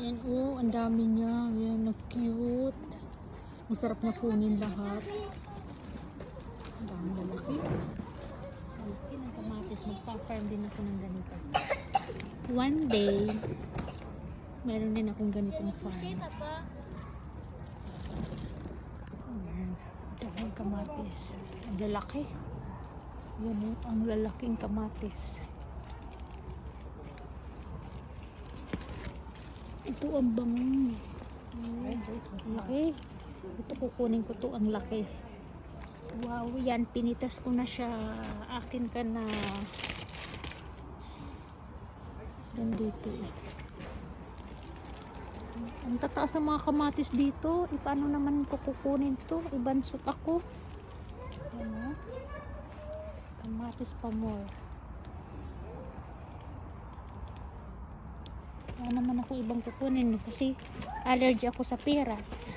Ayan, oh, ang dami niya. Ayan, na-cute. Masarap na kunin lahat. Ang dami lalaki. Malaki ng kamatis. Magpa-farm din ako ng ganito. One day, meron din akong ganitong farm. Ayan, daming kamatis. Ang lalaki. Ayan, oh, ang lalaking kamatis. Ito ang bango. Laki. Ito kukunin ko to, ang laki. Wow, yan. Pinitas ko na siya. Akin ka na. Nandito. Ang tataas ng mga kamatis dito. Paano naman ko kukunin to? Ibansot ako. Ano? Kamatis pa more. Wala naman ako ibang kukunin kasi allergy ako sa peras.